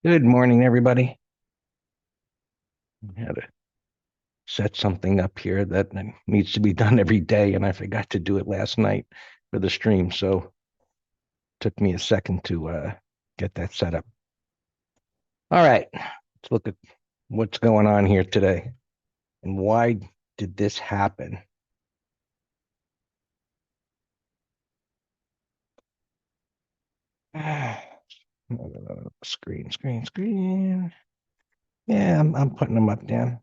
Good morning, everybody. I had to set something up here that needs to be done every day, and I forgot to do it last night for the stream. So it took me a second to get that set up. All right, let's look at what's going on here today and why did this happen? Screen. Yeah, I'm putting them up, Dan.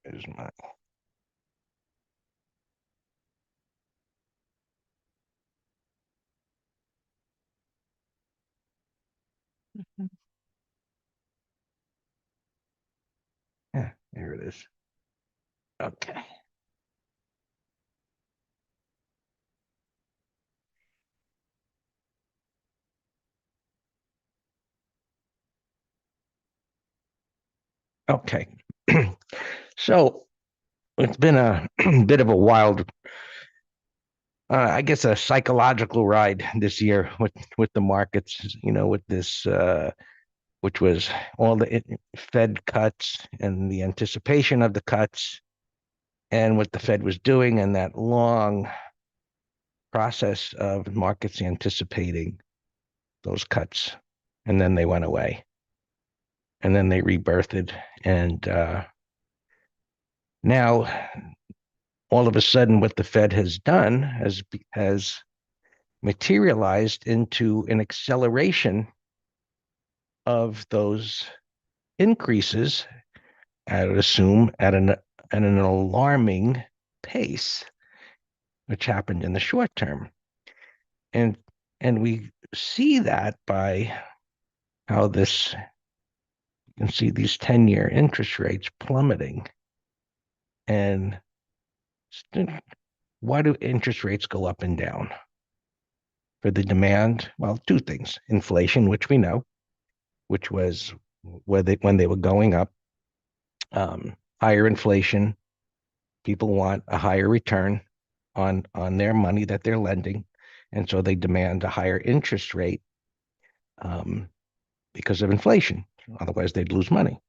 There's my. Yeah, there it is. Okay. Okay. So it's been a bit of a wild, I guess, a psychological ride this year with the markets. With this, which was all the Fed cuts and the anticipation of the cuts, and what the Fed was doing, and that long process of markets anticipating those cuts, and then they went away, and then they rebirthed, and now all of a sudden, what the Fed has done has materialized into an acceleration of those increases, I would assume, at an alarming pace, which happened in the short term. And and we see that by how this you can see these 10-year interest rates plummeting. And why do interest rates go up and down? For the demand, well, two things: inflation, which we know, which was when they were going up, higher inflation. People want a higher return on their money that they're lending, and so they demand a higher interest rate, um, because of inflation. Otherwise, they'd lose money.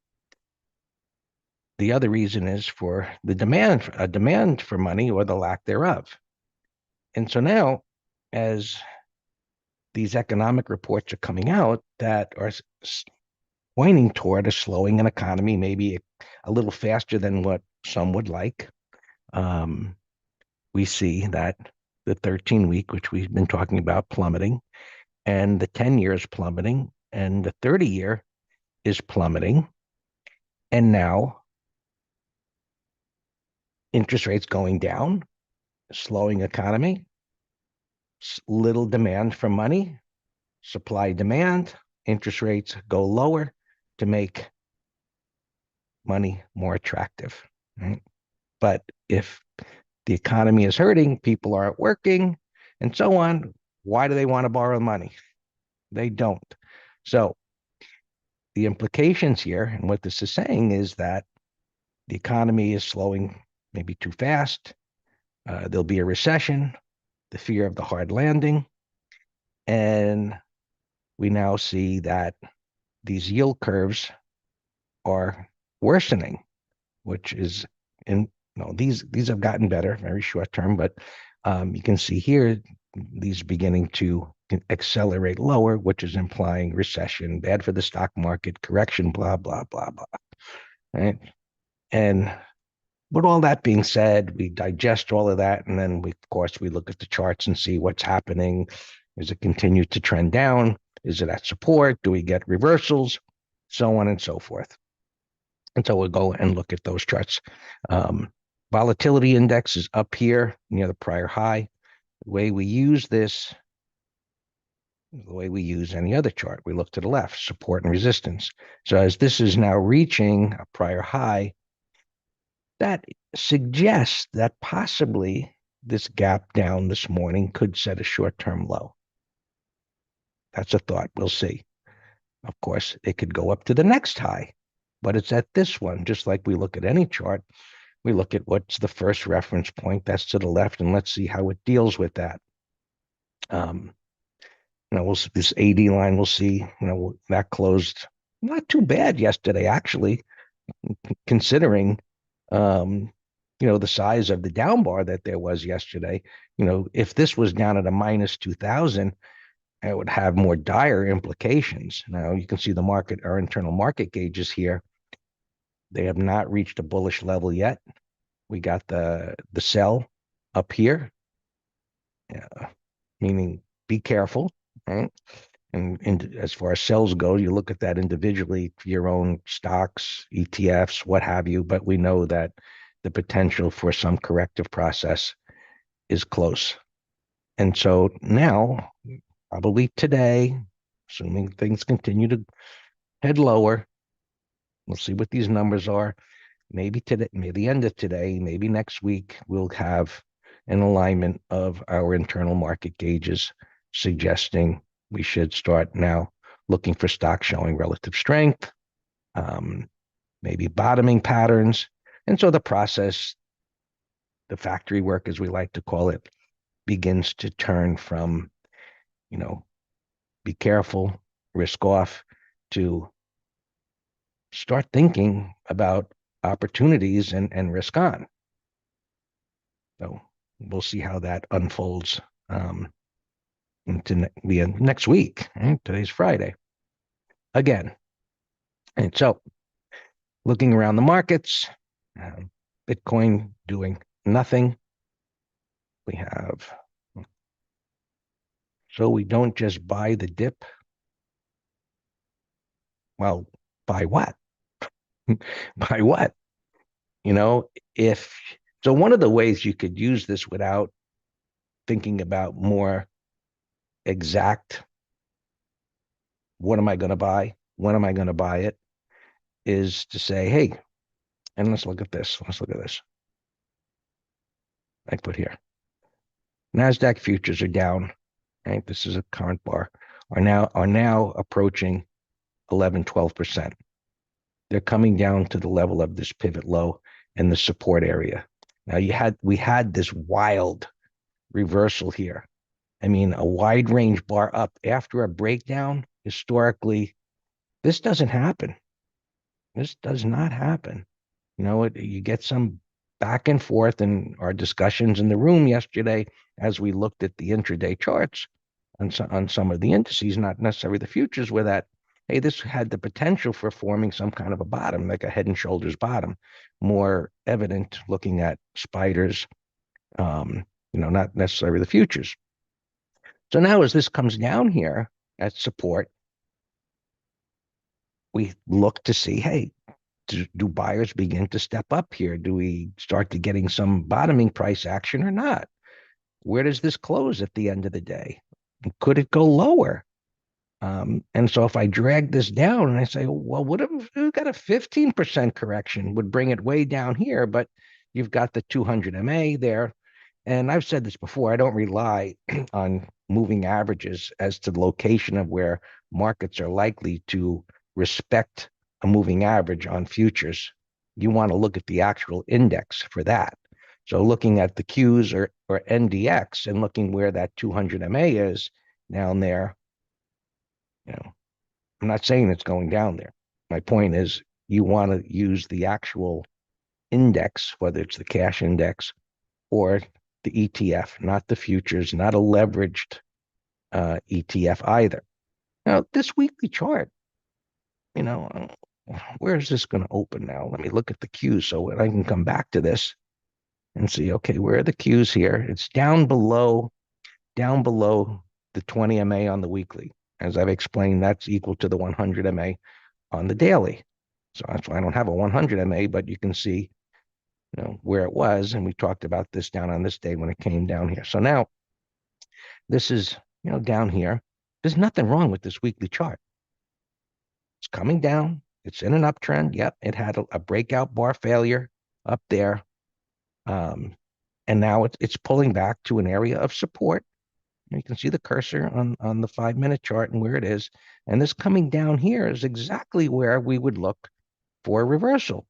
The other reason is for the demand for money, or the lack thereof. And so now, as these economic reports are coming out that are pointing toward a slowing in economy, maybe a little faster than what some would like, um, we see that the 13-week, which we've been talking about, plummeting, and the 10 years plummeting, and the 30-year is plummeting. And now interest rates going down, slowing economy, little demand for money, supply demand, interest rates go lower to make money more attractive. Right? But if the economy is hurting, people aren't working, and so on, why do they want to borrow money? They don't. So the implications here, and what this is saying, is that the economy is slowing maybe too fast. There'll be a recession, the fear of the hard landing. And we now see that these yield curves are worsening, which is these have gotten better, very short term, but you can see here these beginning to accelerate lower, which is implying recession, bad for the stock market, correction, blah, blah, blah, blah. Right. And with all that being said, we digest all of that, and then of course, we look at the charts and see what's happening. Is it continue to trend down? Is it at support? Do we get reversals? So on and so forth. And so we'll go and look at those charts. Volatility index is up here near the prior high. The way we use this, the way we use any other chart, we look to the left, support and resistance. So as this is now reaching a prior high, that suggests that possibly this gap down this morning could set a short-term low. That's a thought. We'll see. Of course, it could go up to the next high, but it's at this one. Just like we look at any chart, we look at what's the first reference point, that's to the left, and let's see how it deals with that. Um, this AD line, we'll see, that closed not too bad yesterday, actually, considering, um, the size of the down bar that there was yesterday. If this was down at a minus 2000, it would have more dire implications. Now you can see our internal market gauges here. They have not reached a bullish level yet. We got the sell up here, meaning be careful, right? And as far as sells go, you look at that individually for your own stocks, ETFs, what have you. But we know that the potential for some corrective process is close. And so now, probably today, assuming things continue to head lower, we'll see what these numbers are. Maybe today, maybe the end of today, maybe next week, we'll have an alignment of our internal market gauges suggesting we should start now looking for stocks showing relative strength, maybe bottoming patterns. And so the process, the factory work, as we like to call it, begins to turn from, be careful, risk off, to start thinking about opportunities and risk on. So we'll see how that unfolds into the next week. Right? Today's Friday again. And so looking around the markets, Bitcoin doing nothing. We have, so we don't just buy the dip. Well, buy what? Buy what? If so, one of the ways you could use this without thinking about more exact, what am I going to buy? When am I going to buy it? Is to say, hey, and let's look at this. Let's look at this. I put here. NASDAQ futures are down, right? This is a current bar, are now approaching 11, 12%. They're coming down to the level of this pivot low and the support area. Now we had this wild reversal here. I mean, a wide range bar up after a breakdown. Historically, this doesn't happen. This does not happen. You get some back and forth in our discussions in the room yesterday as we looked at the intraday charts on some of the indices, not necessarily the futures, where that, hey, this had the potential for forming some kind of a bottom, like a head and shoulders bottom, more evident looking at spiders, not necessarily the futures. So now as this comes down here at support, we look to see, hey, do buyers begin to step up here? Do we start to getting some bottoming price action or not? Where does this close at the end of the day? Could it go lower? And so if I drag this down and I say, well, what if we got a 15% correction, would bring it way down here, but you've got the 200 MA there. And I've said this before, I don't rely on moving averages as to the location of where markets are likely to respect a moving average on futures. You want to look at the actual index for that. So looking at the Qs or NDX and looking where that 200 MA is down there, I'm not saying it's going down there. My point is you want to use the actual index, whether it's the cash index or the ETF, not the futures, not a leveraged ETF either. Now, this weekly chart, where is this going to open now? Let me look at the Qs so I can come back to this and see, okay, where are the Qs here? It's down below the 20 MA on the weekly. As I've explained, that's equal to the 100 MA on the daily. So that's why I don't have a 100 MA, but you can see, where it was. And we talked about this down on this day when it came down here. So now this is, down here. There's nothing wrong with this weekly chart. It's coming down. It's in an uptrend. Yep. It had a breakout bar failure up there. And now it's pulling back to an area of support. You can see the cursor on the 5-minute chart and where it is. And this coming down here is exactly where we would look for a reversal.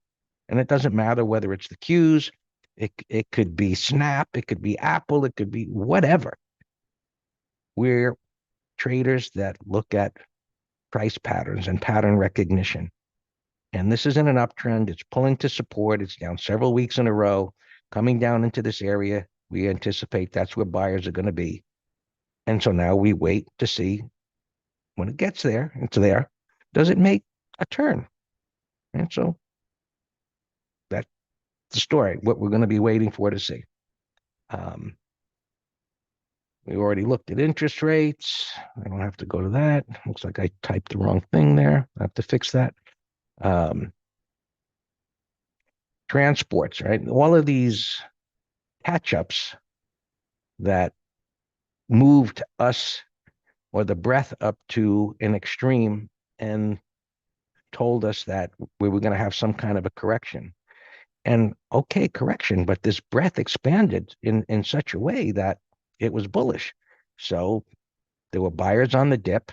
And it doesn't matter whether it's the Qs, it could be Snap, it could be Apple, it could be whatever. we're traders that look at price patterns and pattern recognition. And this isn't an uptrend. It's pulling to support. It's down several weeks in a row, coming down into this area. We anticipate that's where buyers are going to be. And so now we wait to see when it gets there, it's there. Does it make a turn? And so that's the story, what we're going to be waiting for to see. We already looked at interest rates. I don't have to go to that. Looks like I typed the wrong thing there. I have to fix that. Transports, right? All of these catch-ups that moved us or the breath up to an extreme and told us that we were going to have some kind of a correction. And okay, correction, but this breath expanded in such a way that it was bullish. So there were buyers on the dip.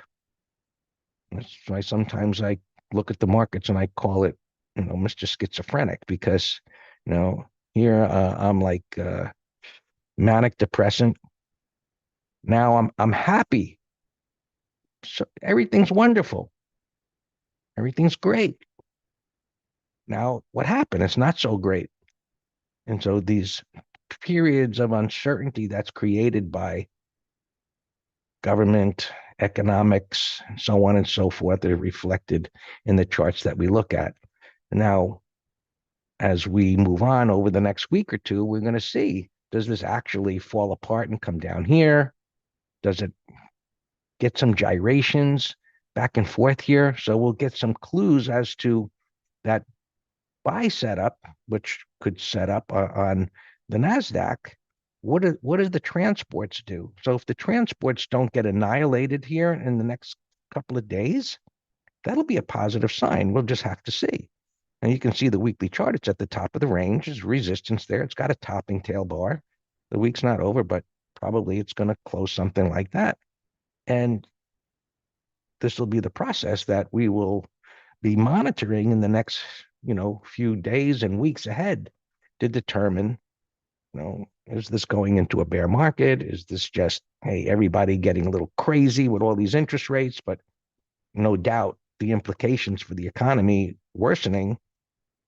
That's why sometimes I look at the markets and I call it, Mr. Schizophrenic, because, here I'm like manic depressant. Now I'm happy. So everything's wonderful. Everything's great. Now what happened? It's not so great. And so these periods of uncertainty that's created by government, economics, and so on and so forth that are reflected in the charts that we look at. Now, as we move on over the next week or two, we're going to see, does this actually fall apart and come down here? Does it get some gyrations back and forth here? So we'll get some clues as to that buy setup, which could set up on the NASDAQ. What do the transports do? So if the transports don't get annihilated here in the next couple of days, that'll be a positive sign. We'll just have to see. And you can see the weekly chart. It's at the top of the range. There's resistance there. It's got a topping tail bar. The week's not over, but probably it's going to close something like that. And this will be the process that we will be monitoring in the next, few days and weeks ahead to determine, is this going into a bear market? Is this just, hey, everybody getting a little crazy with all these interest rates? But no doubt the implications for the economy worsening,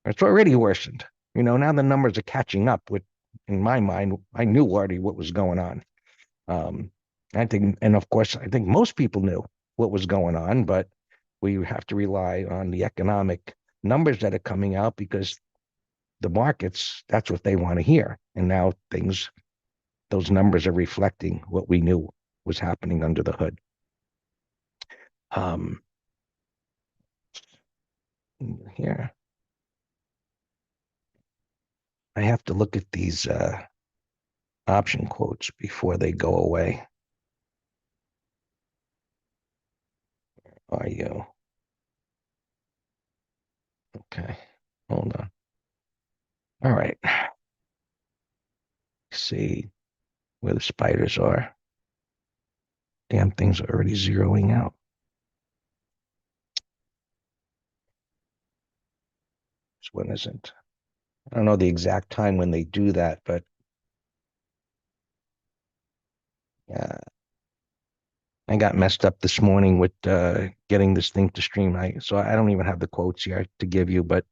it's already worsened. Now the numbers are catching up with, in my mind, I knew already what was going on. I think, and of course, I think most people knew what was going on, but we have to rely on the economic numbers that are coming out because the markets, that's what they want to hear. And now those numbers are reflecting what we knew was happening under the hood. Here, I have to look at these option quotes before they go away. Are you? Okay, hold on. All right. See where the spiders are. Damn things are already zeroing out. This one isn't. I don't know the exact time when they do that, but I got messed up this morning with getting this thing to stream. So I don't even have the quotes here to give you, but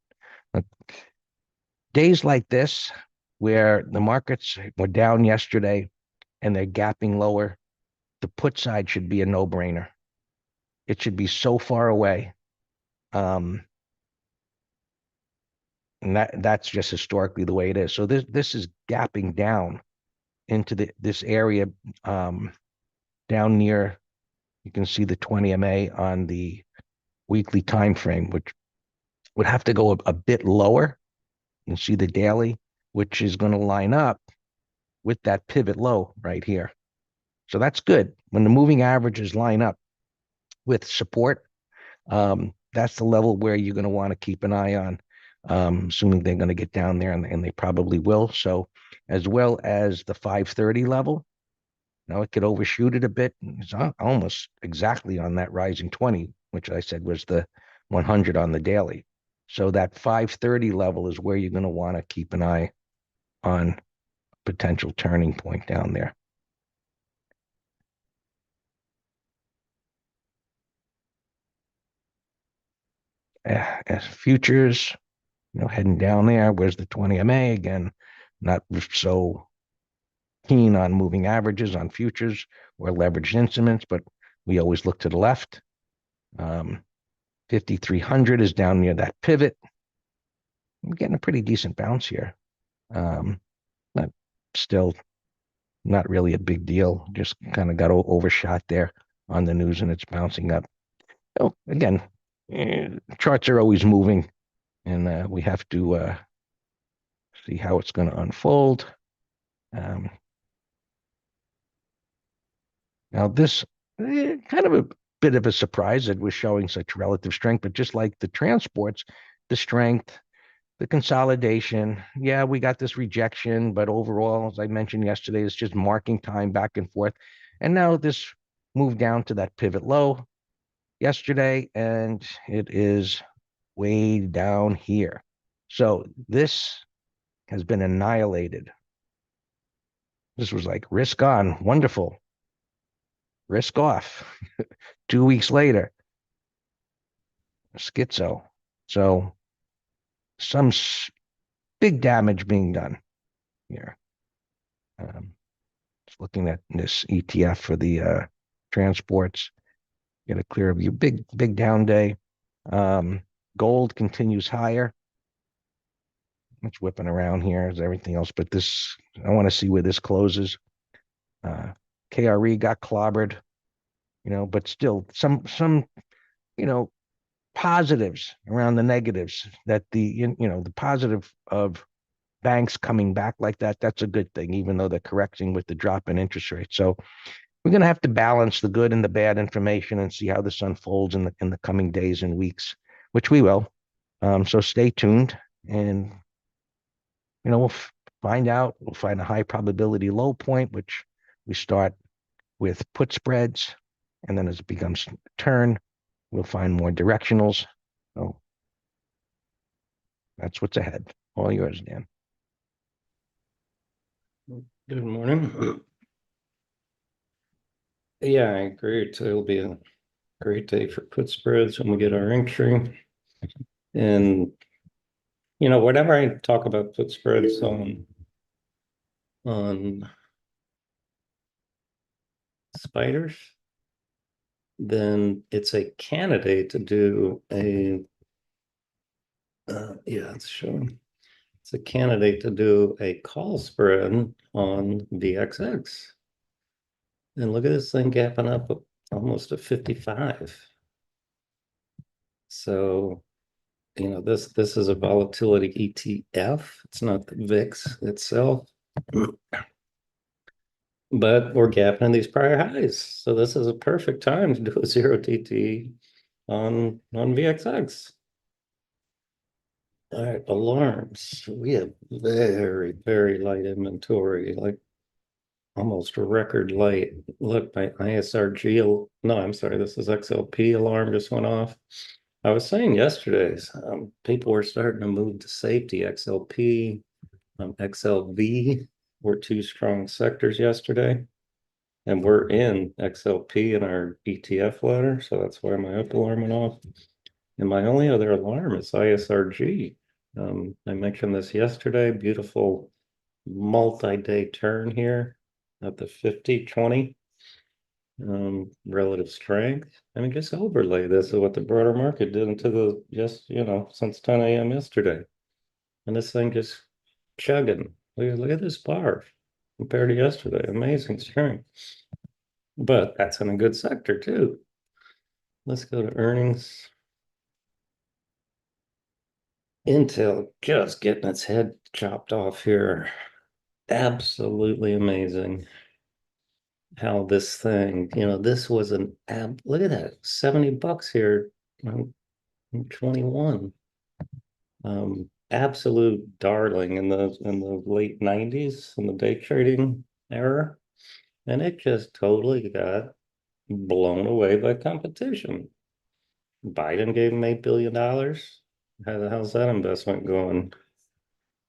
days like this, where the markets were down yesterday and they're gapping lower, the put side should be a no-brainer. It should be so far away. And that's just historically the way it is. So this is gapping down into this area down near, you can see the 20 MA on the weekly time frame, which would have to go a bit lower. You can see the daily, which is going to line up with that pivot low right here. So that's good. When the moving averages line up with support, that's the level where you're going to want to keep an eye on, assuming they're going to get down there, and they probably will. So as well as the 530 level, now it could overshoot it a bit. It's almost exactly on that rising 20, which I said was the 100 on the daily. So that 530 level is where you're going to want to keep an eye on potential turning point down there. Futures, heading down there. Where's the 20 MA again? Not so keen on moving averages on futures or leveraged instruments, but we always look to the left. 5,300 is down near that pivot. We're getting a pretty decent bounce here. Not still not really a big deal. Just kind of got overshot there on the news, and it's bouncing up. Again, charts are always moving, and we have to see how it's going to unfold. Now, this kind of a bit of a surprise that we're showing such relative strength, but just like the transports, the strength, the consolidation. Yeah, we got this rejection, but overall, as I mentioned yesterday, it's just marking time back and forth. And now this moved down to that pivot low yesterday, and it is way down here. So this has been annihilated. This was like risk on, wonderful. Risk off. 2 weeks later, schizo. So some big damage being done here. Just looking at this ETF for the transports, get a clear view. Big down day. Gold continues higher. It's whipping around here as everything else, but this, I want to see where this closes. KRE got clobbered, but still some positives around the negatives, that the positive of banks coming back like that, that's a good thing, even though they're correcting with the drop in interest rates. So we're going to have to balance the good and the bad information and see how this unfolds in the coming days and weeks, which we will. So stay tuned, and we'll find out. We'll find a high probability low point, which we start with put spreads, and then as it becomes a turn, we'll find more directionals. So that's what's ahead. All yours, Dan. Good morning. Yeah, I agree. It'll be a great day for put spreads when we get our entry. And whenever I talk about put spreads on spiders, then it's a candidate to do a it's showing. It's a candidate to do a call spread on VXX. And look at this thing gapping up almost to 55. So, this is a volatility ETF. It's not the VIX itself. But we're gapping these prior highs. So this is a perfect time to do a 0DTE on VXX. All right, alarms. We have very, very light inventory, like almost record light. Look, my ISRG, no, I'm sorry, this is XLP alarm just went off. I was saying yesterday, people were starting to move to safety. XLP, XLV were two strong sectors yesterday. And we're in XLP in our ETF ladder, so that's why my up alarm went off. And my only other alarm is ISRG. I mentioned this yesterday, beautiful multi-day turn here at the 50-20 relative strength. I mean, just overlay this with what the broader market did into the since 10 a.m. yesterday. And this thing just chugging. Look at this bar compared to yesterday. Amazing strength. But that's in a good sector too. Let's go to earnings. Intel just getting its head chopped off here. Absolutely amazing how this thing, this was look at that, $70 here in 21. Absolute darling in the late 90s in the day trading era. And it just totally got blown away by competition. Biden gave him $8 billion. How's that investment going?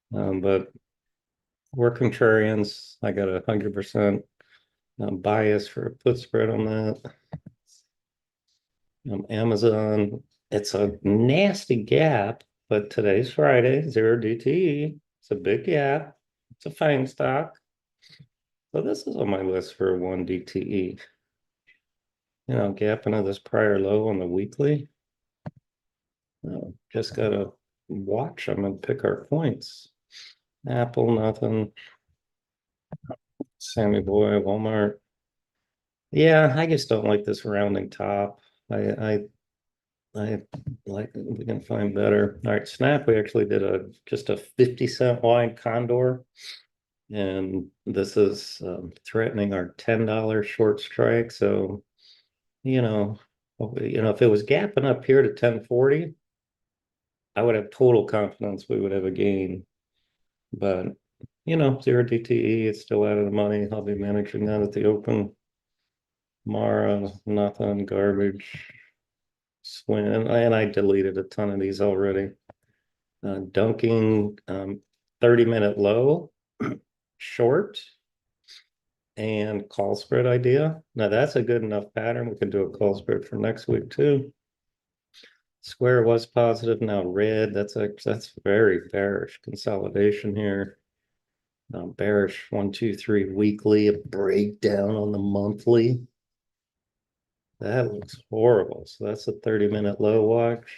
But we're contrarians. I got 100% bias for a put spread on that. Amazon it's a nasty gap, but today's Friday, 0 DTE. It's a big gap. It's a FANG stock. So this is on my list for 1 DTE. Gap into this prior low on the weekly. Just gotta watch them and pick our points. Apple, nothing. Sammy Boy, Walmart. Yeah, I just don't like this rounding top. I like we can find better. All right, Snap, we actually did just a 50-cent wide condor, and this is threatening our $10 short strike. So, you know, if it was gapping up here to 1040, I would have total confidence we would have a gain. But 0 DTE, it's still out of the money. I'll be managing that at the open. Mara, nothing, garbage. Swing, and I deleted a ton of these already. Dunking 30-minute low, short, and call spread idea. Now that's a good enough pattern. We can do a call spread for next week too. Square was positive, now red. That's very bearish consolidation here. Bearish 1, 2, 3 weekly, a breakdown on the monthly. That looks horrible. So that's a 30-minute low watch.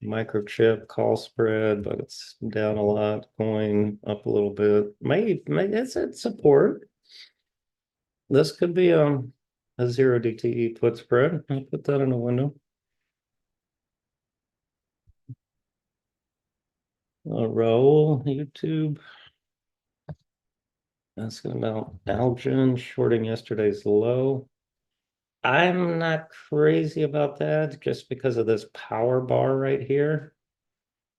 Microchip call spread, but it's down a lot, going up a little bit. Maybe it's at support. This could be a 0 DTE put spread. I'll put that in a window. Raul, YouTube. Asking about Algin shorting yesterday's low. I'm not crazy about that just because of this power bar right here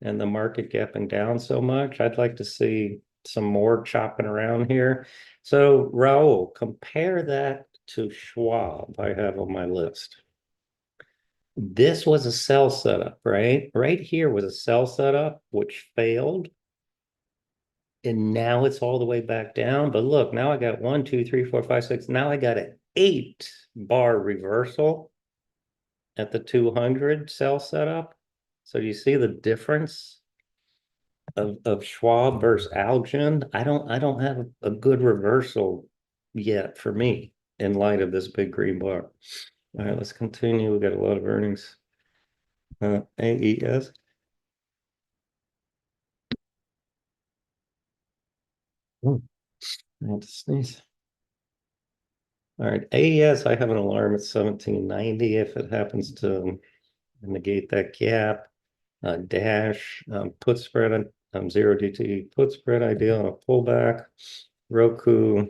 and the market gapping down so much. I'd like to see some more chopping around here. So Raul, compare that to Schwab I have on my list. This was a sell setup, right? Right here was a sell setup, which failed. And now it's all the way back down. But look, now I got 1, 2, 3, 4, 5, 6. Now I got an 8-bar reversal at the 200 sell setup. So you see the difference of Schwab versus Algen? I don't have a good reversal yet for me in light of this big green bar. All right, let's continue. We got a lot of earnings. AES. Oh, I had to sneeze. All right, AES, I have an alarm at 1790 if it happens to negate that gap. Dash, put spread on 0 DTE, put spread idea on a pullback. Roku,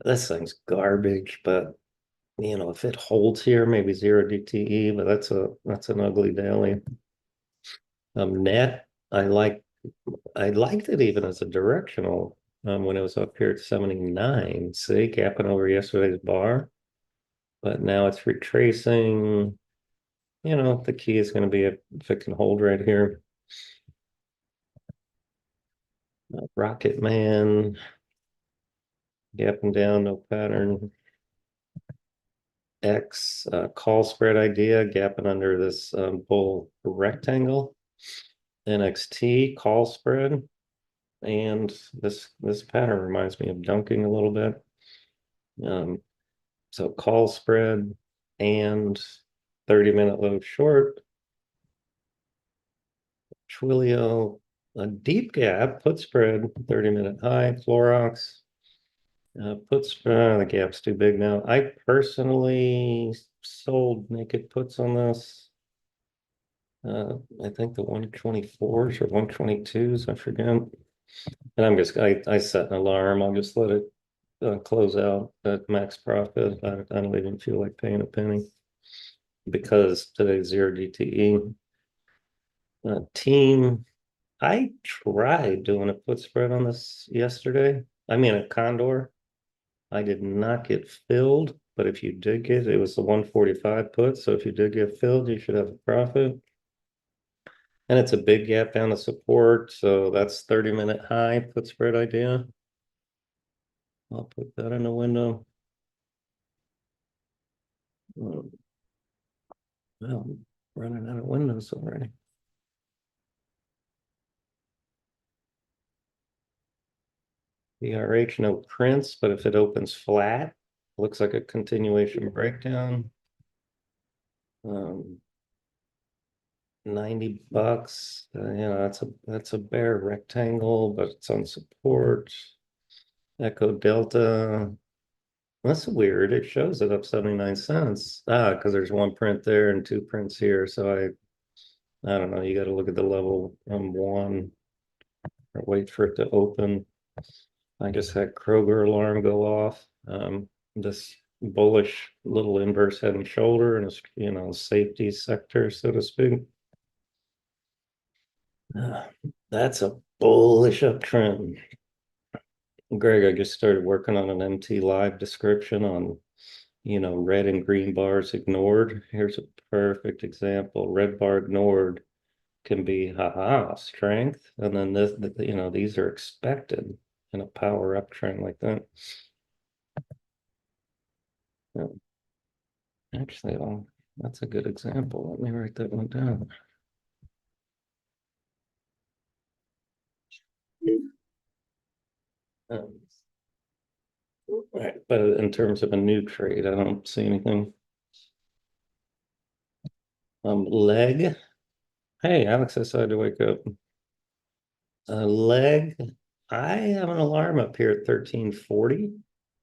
this thing's garbage, but if it holds here, maybe 0 DTE, but that's an ugly daily. Net, I liked it even as a directional when it was up here at 79. See, gapping over yesterday's bar, but now it's retracing. The key is going to be if it can hold right here. Rocket Man, gapping down, no pattern. X call spread idea, gapping under this bull rectangle. NXT call spread, and this pattern reminds me of dunking a little bit. So call spread and 30-minute low short. Twilio, a deep gap, put spread, 30-minute high. Clorox, put spread, the gap's too big now. I personally sold naked puts on this. I think the 124s or 122s, I forget. And I set an alarm. I'll just let it close out at max profit. I don't even feel like paying a penny because today's 0 DTE. Team, I tried doing a put spread on this yesterday. I mean, a condor. I did not get filled, but if you did get it, was the 145 put. So if you did get filled, you should have a profit. And it's a big gap down to support. So that's 30-minute high put spread idea. I'll put that in the window. Well, I'm running out of windows already. ERH, no prints, but if it opens flat, looks like a continuation breakdown. 90 bucks. That's a bare rectangle, but it's on support. Echo Delta. That's weird. It shows it up 79 cents. Because there's one print there and two prints here. So I don't know. You got to look at the level one or wait for it to open. I just had Kroger alarm go off. This bullish little inverse head and shoulder and a safety sector, so to speak. That's a bullish uptrend. Greg, I just started working on an MT live description on, red and green bars ignored. Here's a perfect example. Red bar ignored can be haha strength, and then these are expected in a power uptrend like that. Yeah. Actually, that's a good example. Let me write that one down. Um, right, but in terms of a new trade, I don't see anything. Leg. Hey, Alex decided to wake up. Leg. I have an alarm up here at 1340.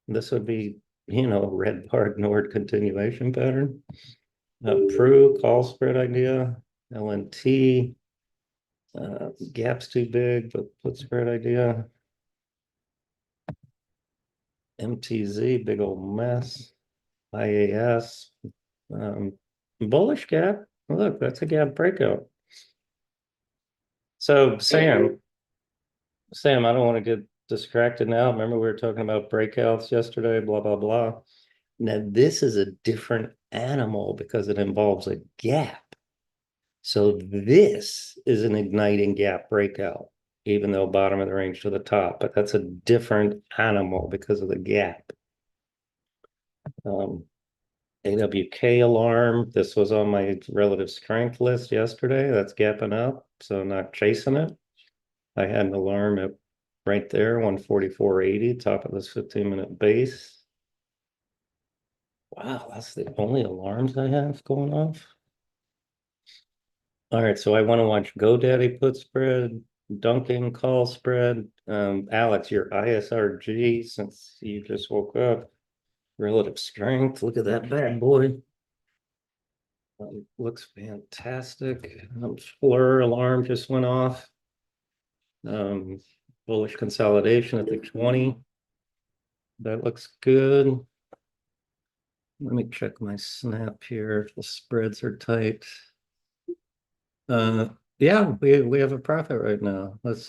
This would be, red bar ignored continuation pattern. Pru call spread idea. LNT. Gap's too big, but put spread idea. MTZ, big old mess. IAS, bullish gap. Look, that's a gap breakout. So Sam, I don't want to get distracted now. Remember, we were talking about breakouts yesterday, blah, blah, blah. Now, this is a different animal because it involves a gap. So this is an igniting gap breakout, even though bottom of the range to the top, but that's a different animal because of the gap. AWK alarm. This was on my relative strength list yesterday. That's gapping up, so not chasing it. I had an alarm at right there, 144.80, top of this 15-minute base. Wow, that's the only alarms I have going off. All right, so I want to watch GoDaddy put spread, Dunking call spread. Alex, your ISRG, since you just woke up, relative strength. Look at that bad boy. Looks fantastic. Fleur alarm just went off. Bullish consolidation at the 20. That looks good. Let me check my snap here if the spreads are tight. Yeah, we have a profit right now. Let's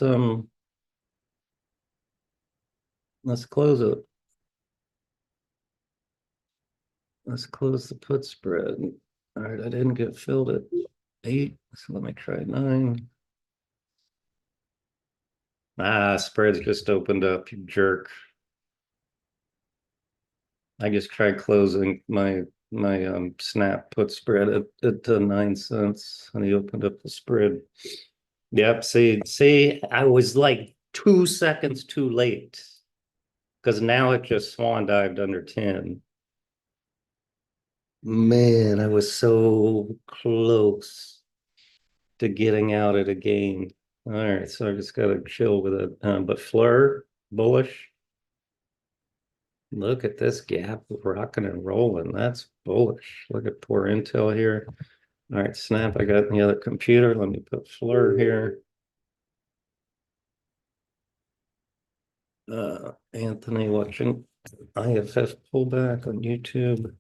close it. Let's close the put spread. All right, I didn't get filled at 8, so let me try 9. Spreads just opened up, you jerk. I just tried closing my snap put spread at 9 cents and he opened up the spread. Yep, see, I was like 2 seconds too late because now it just swan dived under 10. Man, I was so close to getting out at a game. All right, so I just gotta chill with it. But Fleur, bullish. Look at this gap rocking and rolling. That's bullish. Look at poor Intel here. All right, Snap, I got the other computer. Let me put Fleur here. Anthony watching IFF pullback on YouTube.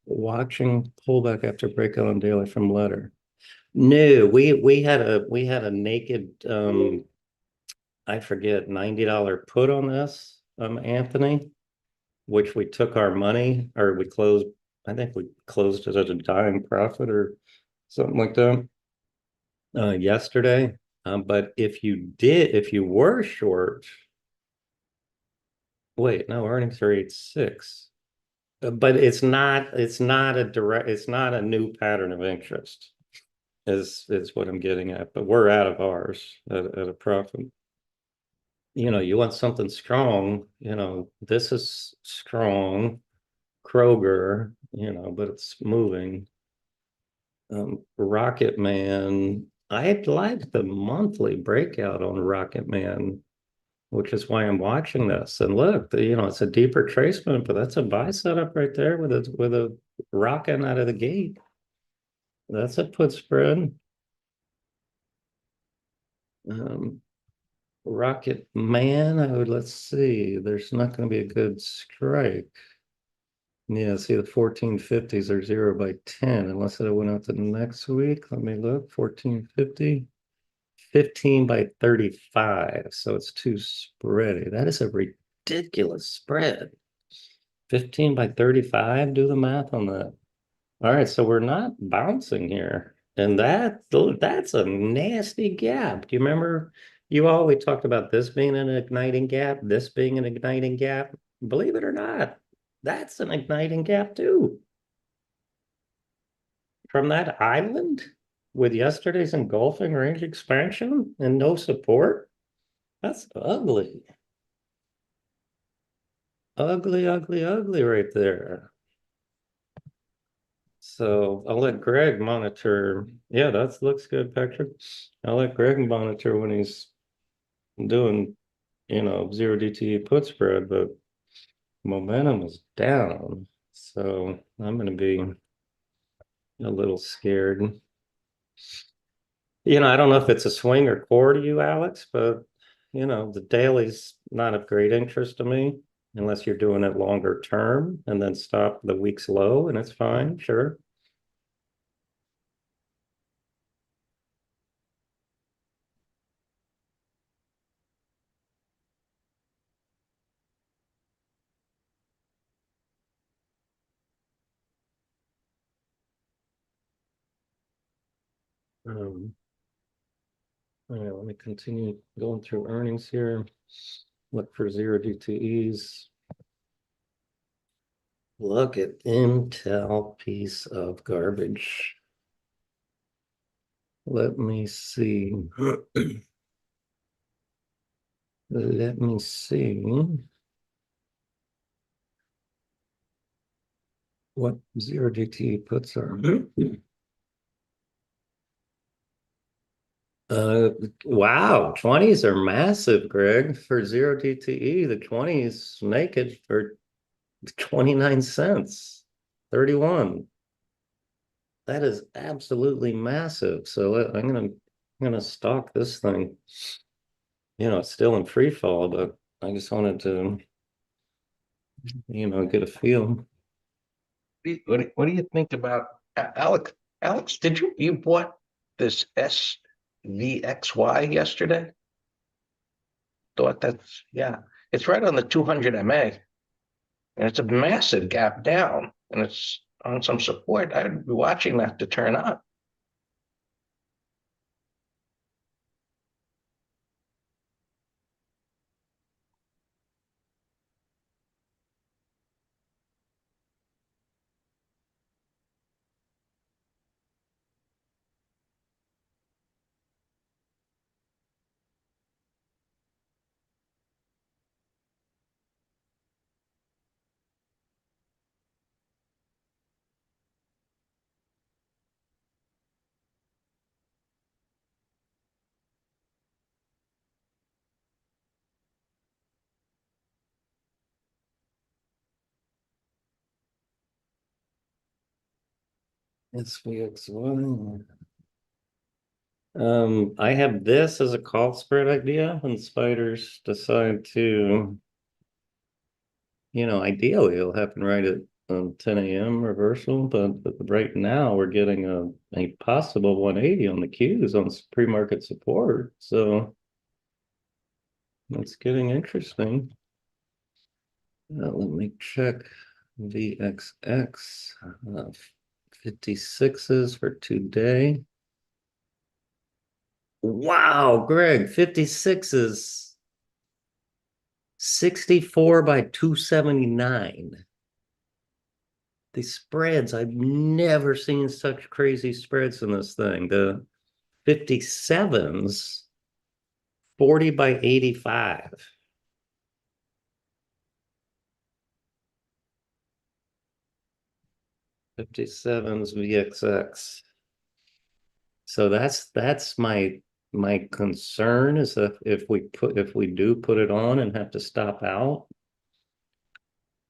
Watching pullback after breakout on daily from letter. No, we had a naked I forget $90 put on this, Anthony, which we took our money or we closed. I think we closed it at a dime profit or something like that yesterday. But if you were short, wait, no, earnings are 8.6. But it's not a new pattern of interest is what I'm getting at. But we're out of ours at a profit. You want something strong, this is strong, Kroger, but it's moving. Rocket Man, I'd like the monthly breakout on Rocket Man, which is why I'm watching this. And look, it's a deeper tracement, but that's a buy setup right there with a rocking out of the gate. That's a put spread. Um, Rocket Man, let's see. There's not going to be a good strike. Yeah, see the 1450s are 0 by 10, unless it went out to next week. Let me look. 1450, 15 by 35. So it's too spready. That is a ridiculous spread. 15 by 35. Do the math on that. All right, so we're not bouncing here. And that's a nasty gap. Do you remember you always talked about this being an igniting gap, this being an igniting gap? Believe it or not, that's an igniting gap too. From that island with yesterday's engulfing range expansion and no support, that's ugly. Ugly, ugly, ugly right there. So I'll let Greg monitor. Yeah, that looks good, Patrick. I'll let Greg monitor when he's doing, zero DTE put spread, but momentum is down. So I'm going to be a little scared. I don't know if it's a swing or core to you, Alex, but the daily's not of great interest to me unless you're doing it longer term and then stop the week's low and it's fine, sure. Um, all right, let me continue going through earnings here. Look for zero DTEs. Look at Intel, piece of garbage. Let me see. Let me see what zero DTE puts are. Wow, 20s are massive, Greg. For zero DTE, the 20s naked for 29 cents, 31. That is absolutely massive. So I'm gonna stock this thing. It's still in free fall, but I just wanted to, get a feel. What do you think about Alex? Alex, you bought this SVXY yesterday? Thought that's yeah. It's right on the 200 MA, and it's a massive gap down, and it's on some support. I'd be watching that to turn up. SPX1. I have this as a call spread idea when spiders decide to, ideally it'll happen right at 10 a.m. reversal, but right now we're getting a possible 180 on the Qs on pre-market support. So it's getting interesting. Let me check VXX 56s for today. Wow, Greg, 56 is 64 by 279. these spreads, I've never seen such crazy spreads in this thing. The 57s, 40 by 85. 57s VXX. So that's my concern is that if we do put it on and have to stop out,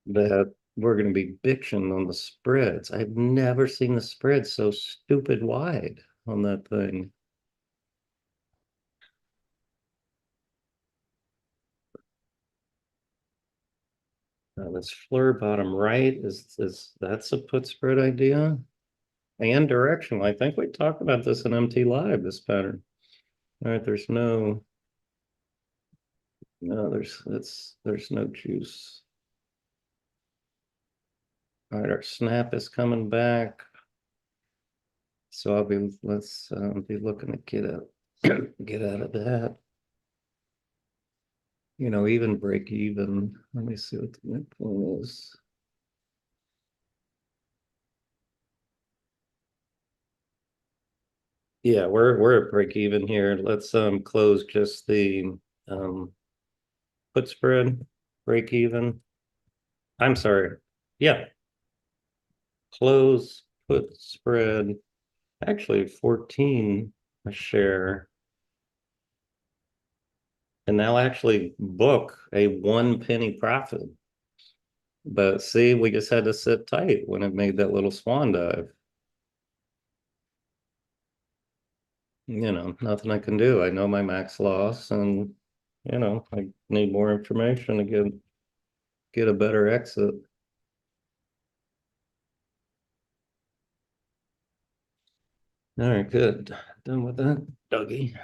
that we're going to be bitching on the spreads. I've never seen the spread so stupid wide on that thing. This flare bottom right is that's a put spread idea and directional. I think we talked about this in MT Live, this pattern. All right, there's there's no juice. All right, our snap is coming back. So let's be looking to get out of that. You know, even break even. Let me see what the midpoint is. Yeah, we're at break even here. Let's close just the put spread, break even. I'm sorry. Yeah, close put spread. Actually 14 a share. And now actually book a 1 penny profit. But see, we just had to sit tight when it made that little swan dive. You know, nothing I can do. I know my max loss and I need more information to get a better exit. All right, good. Done with that. Dougie.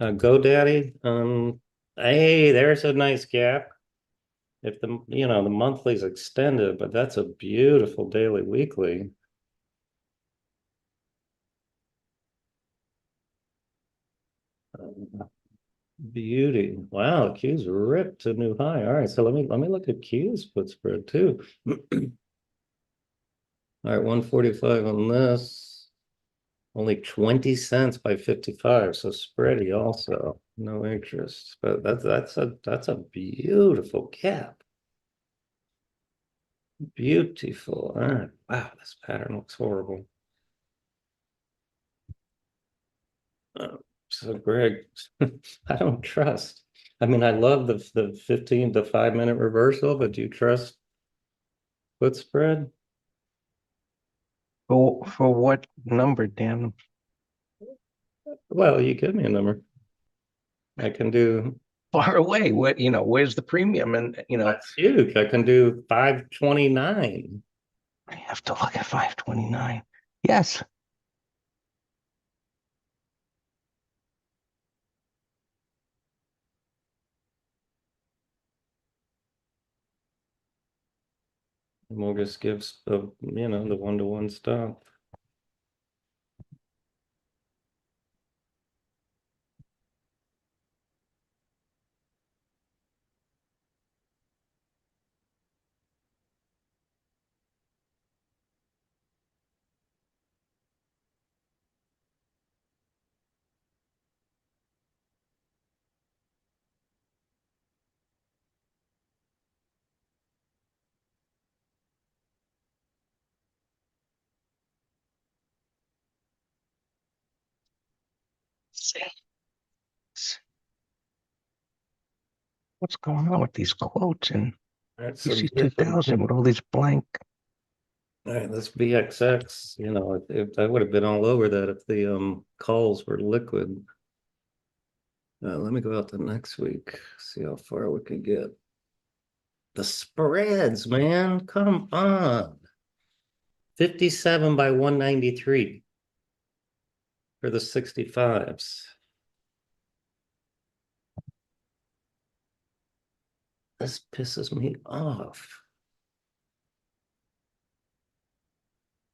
GoDaddy. Hey, there's a nice gap. If the monthly's extended, but that's a beautiful daily weekly. Beauty. Wow, Q's ripped to new high. All right, so let me look at Q's put spread too. All right, 145 on this. Only 20 cents by 55, so spready also. No interest. But that's a beautiful gap. Beautiful. All right. Wow, this pattern looks horrible. So Greg, I don't trust. I mean, I love the 15 to 5 minute reversal, but do you trust put spread? For what number, Dan? Well, you give me a number. I can do Far away. Where's the premium? And that's huge. I can do 529. I have to look at 529. Yes. And we'll just give the 1-to-1 stop. See what's going on with these quotes and That's so PC different. 2000 with all these blank. All right, this BXX, if I would have been all over that if the calls were liquid. Let me go out to next week, see how far we can get. The spreads, man, come on. 57 by 193 for the 65s. This pisses me off.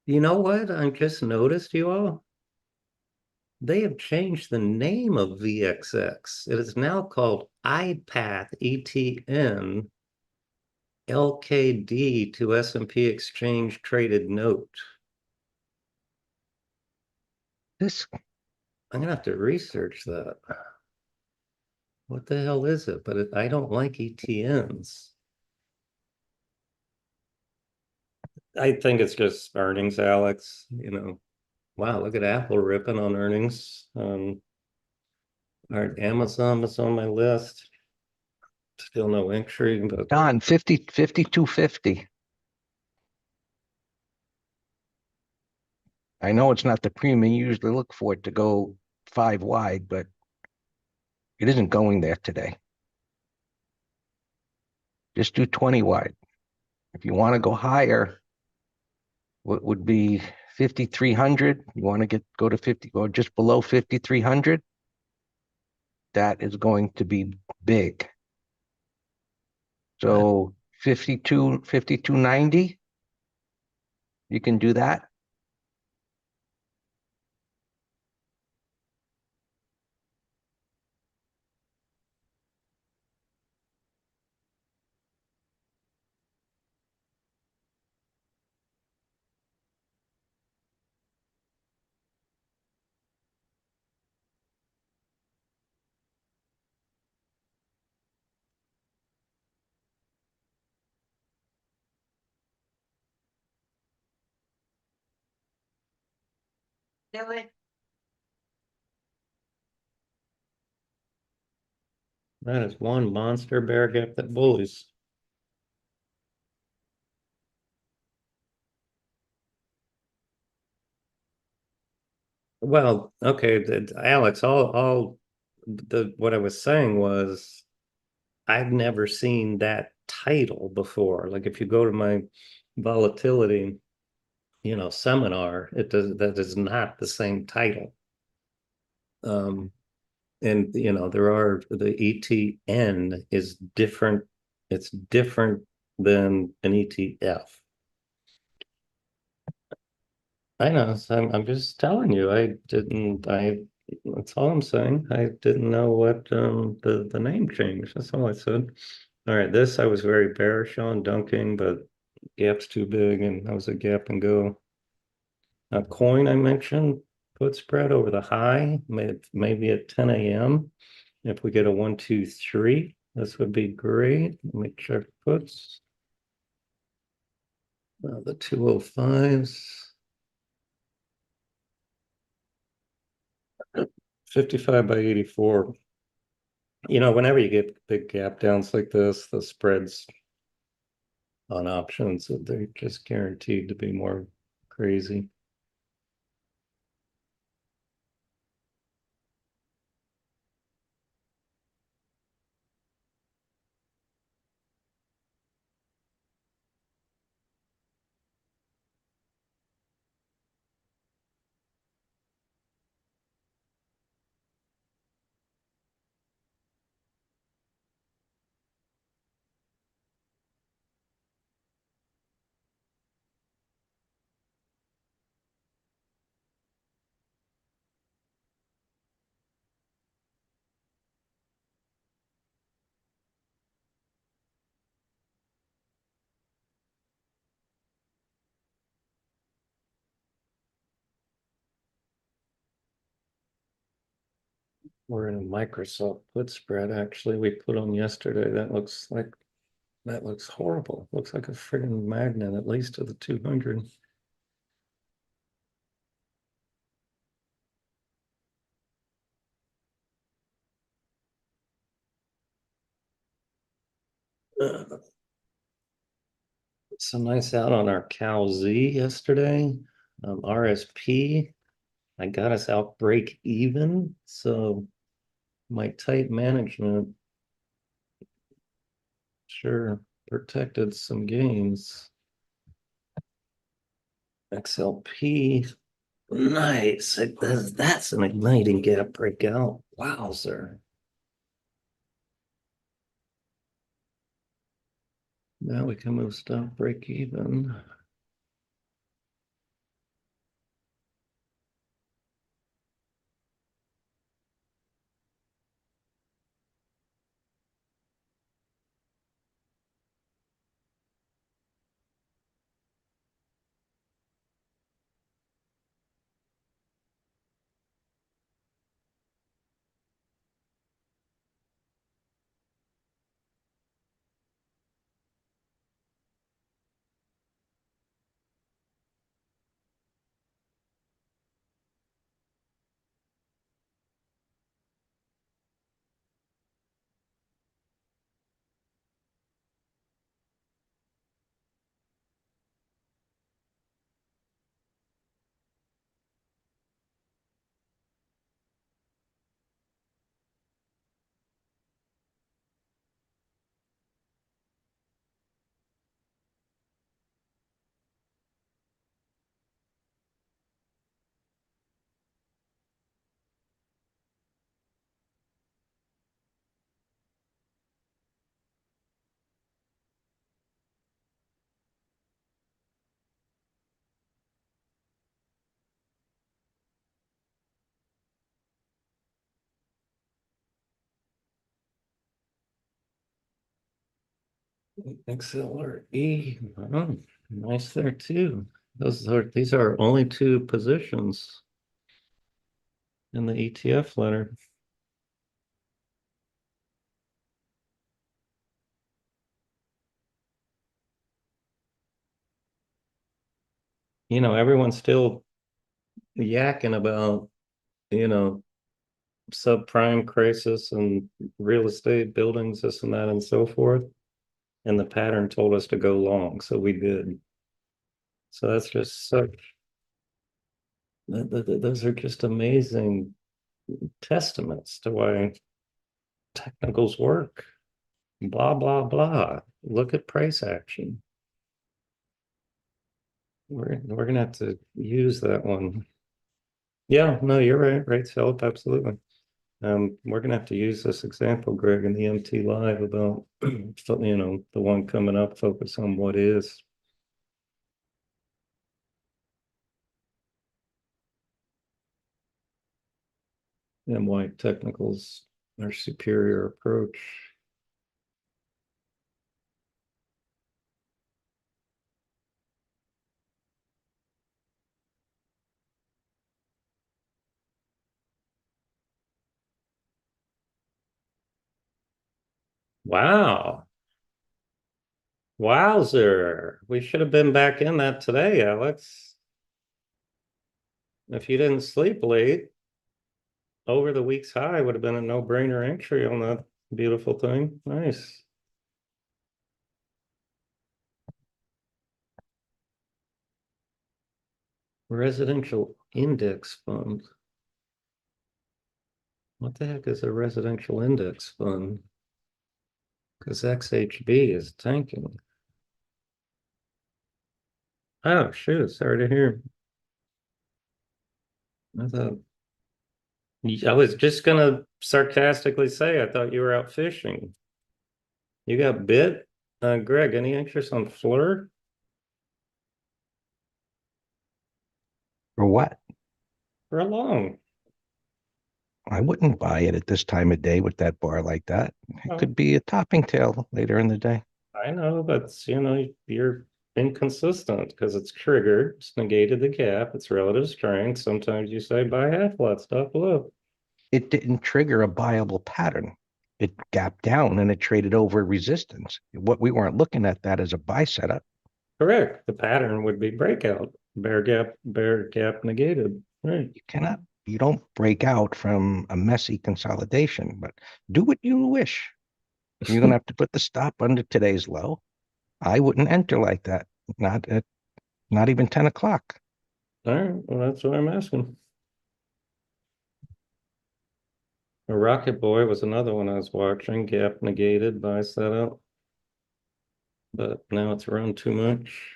You know what? I just noticed, you all. They have changed the name of VXX. It is now called iPath ETN LKD to S&P exchange traded note. This I'm gonna have to research that. What the hell is it? But I don't like ETNs. I think it's just earnings, Alex. Wow, look at Apple ripping on earnings. All right, Amazon was on my list. Still no entry, but Don 5250. I know it's not the premium you usually look for it to go 5 wide, but it isn't going there today. Just do 20 wide. If you want to go higher, what would be 5,300? You want to go to 50 or just below 5,300? That is going to be big. So 5290, you can do that. that is one monster bear gap that bullies. Well, okay, Alex, all what I was saying was I've never seen that title before. Like if you go to my volatility, seminar, that is not the same title. Um, and the ETN is different. It's different than an ETF. I know. So I'm just telling you. That's all I'm saying. I didn't know what the name changed. That's all I said. All right, this I was very bearish on dunking, but gap's too big, and that was a gap and go. A coin I mentioned, put spread over the high, maybe at 10 a.m. If we get a 1, 2, 3, this would be great. Let me check puts. The 205s. 55 by 84. Whenever you get big gap downs like this, the spreads on options, they're just guaranteed to be more crazy. We're in a Microsoft put spread, actually. We put on yesterday. That looks horrible. Looks like a friggin' magnet, at least to the 200. Some nice out on our Cal Z yesterday. RSP, I got us out break even. So my tight management sure protected some gains. XLP, nice. That's an igniting gap breakout. Wow, sir. Now we can move stop break even. XLRE. Oh, nice there too. These are only two positions in the ETF letter. Everyone's still yakking about, you know, subprime crisis and real estate buildings, this and that, and so forth. And the pattern told us to go long, so we did. So that's just such, those are just amazing testaments to why technicals work. Blah, blah, blah. Look at price action. We're gonna have to use that one. Yeah, no, you're right, right, Philip, absolutely. We're gonna have to use this example, Greg, in the MT Live about the one coming up, focus on what is. And why technicals are superior approach. Wow. Wowzer. We should have been back in that today, Alex. If you didn't sleep late, over the week's high would have been a no-brainer entry on that beautiful thing. Nice. Residential index fund. What the heck is a residential index fund? Because XHB is tanking. Oh, shoot. Sorry to hear. I thought I was just gonna sarcastically say I thought you were out fishing. You got bit? Greg, any interest on Flirt? For what? For a long. I wouldn't buy it at this time of day with that bar like that. It Oh, could be a topping tail later in the day. I know, but you're inconsistent because it's triggered, it's negated the gap, it's relative strength. Sometimes you say buy half lot, stop below. It didn't trigger a buyable pattern. It gapped down and it traded over resistance. What we weren't looking at that as a buy setup. Correct. The pattern would be breakout, bear gap negated. Right. You don't break out from a messy consolidation, but do what you wish. You're going to have to put the stop under today's low. I wouldn't enter like that. Not even 10 o'clock. All right. Well, that's what I'm asking. A Rocket Boy was another one I was watching, gap negated by setup, but now it's run too much.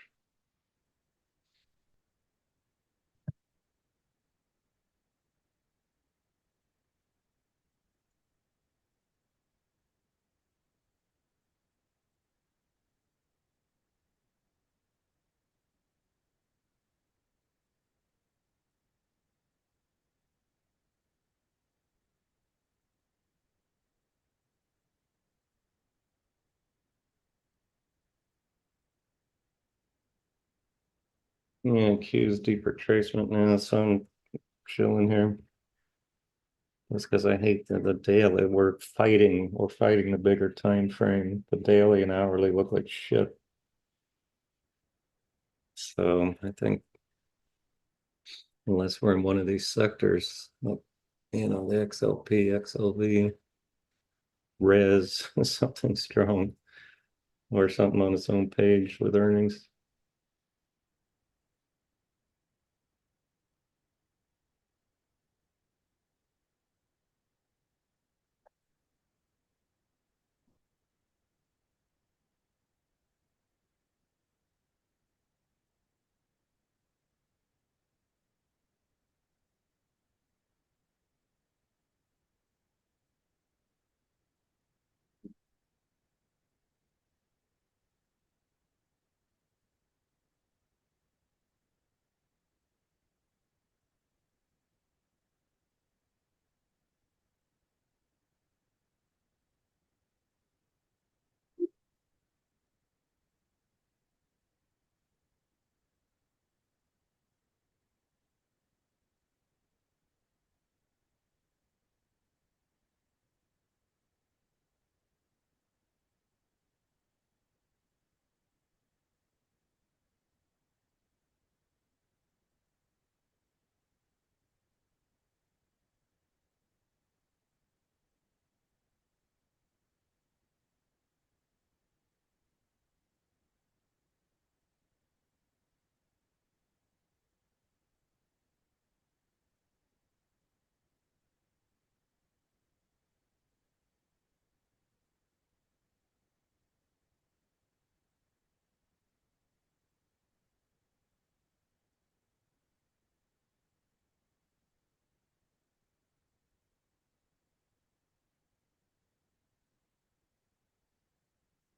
Yeah, Q's deep retracement now, so I'm chilling here. That's because I hate the daily. We're fighting the bigger time frame. The daily and hourly look like shit. So I think unless we're in one of these sectors, the XLP, XLV, res, something strong, or something on its own page with earnings.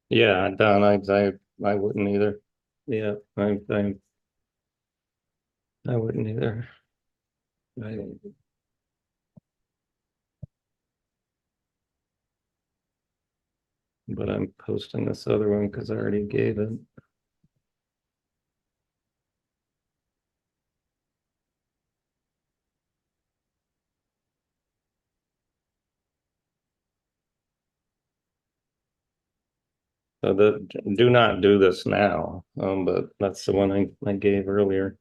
Yeah, Don, I wouldn't either. Yeah, I wouldn't either. I, but I'm posting this other one because I already gave it. So do not do this now. But that's the one I gave earlier.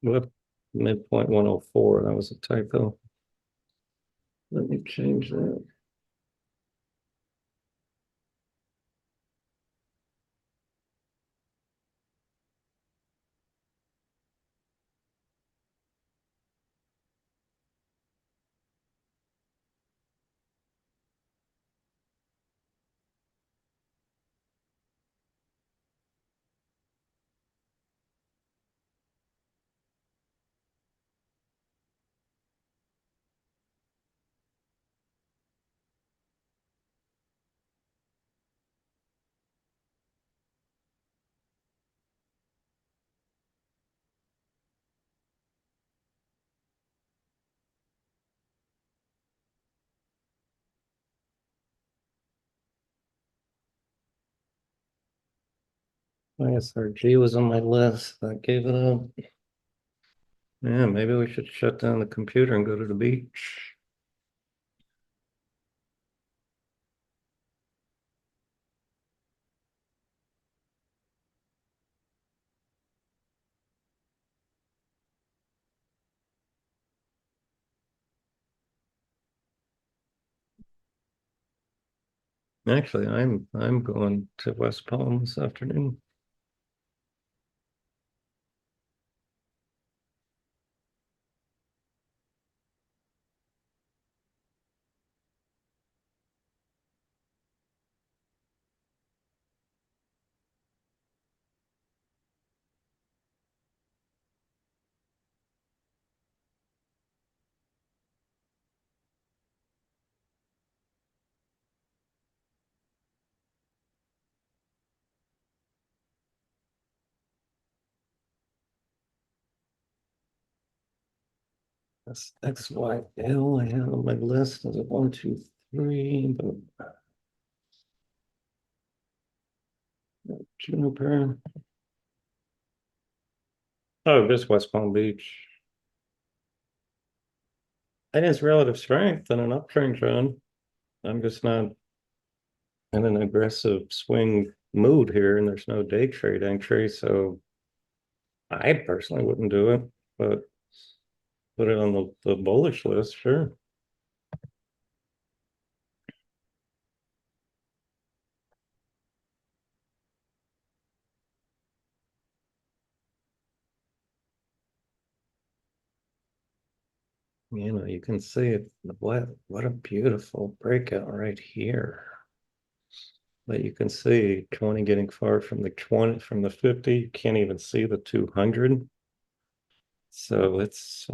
What midpoint 104? That was a typo. Let me change that. ISRG was on my list. I gave it up. Yeah, maybe we should shut down the computer and go to the beach. Actually, I'm going to West Palm this afternoon. That's XYL I have on my list as a 1, 2, 3, but Juniper. Oh, this West Palm Beach. It is relative strength and an uptrend trend. I'm just not in an aggressive swing mood here, and there's no day trade entry, so I personally wouldn't do it, but put it on the bullish list, sure. You know, you can see it. What a beautiful breakout right here. But you can see 20 getting far from the 20 from the 50. You can't even see the 200. So it's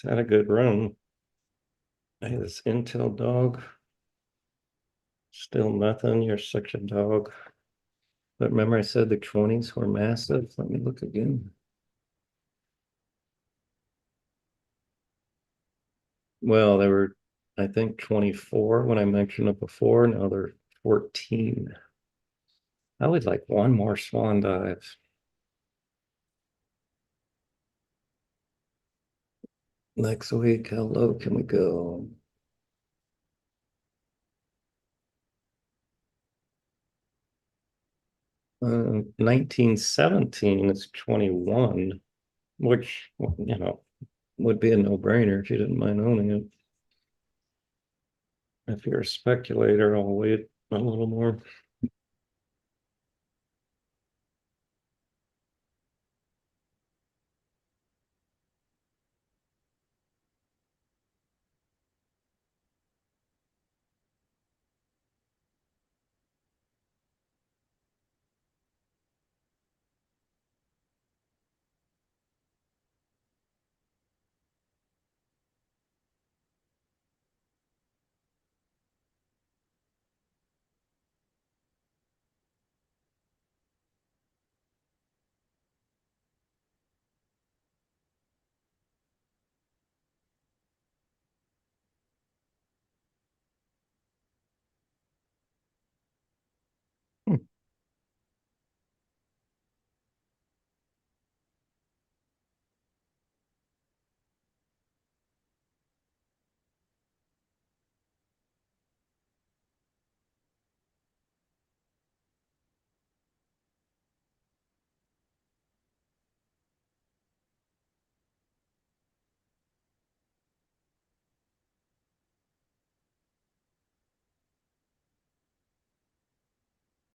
had a good run. Hey, this Intel dog, still nothing. You're such a dog. But remember, I said the 20s were massive. Let me look again. Well, they were, I think, 24 when I mentioned it before. Now they're 14. I would like one more swan dive. Next week, how low can we go? 1917 is 21, which, you know, would be a no-brainer if you didn't mind owning it. If you're a speculator, I'll wait a little more.